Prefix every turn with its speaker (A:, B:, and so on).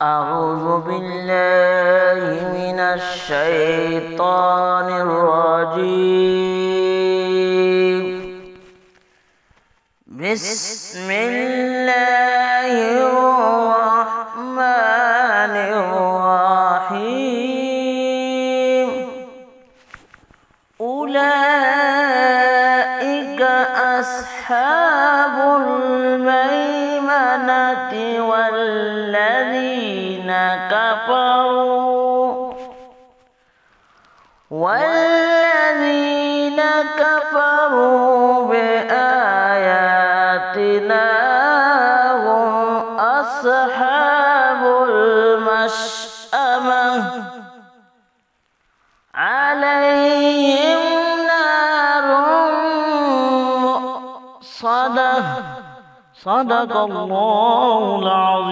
A: أعوذ بالله من الشيطان الرجيم. بسم الله الرحمن الرحيم. أولئك أصحاب الميمنة والذين كفروا بآياتنا هم أصحاب المشأمة عليهم نار مؤصدة. صدق الله العظيم.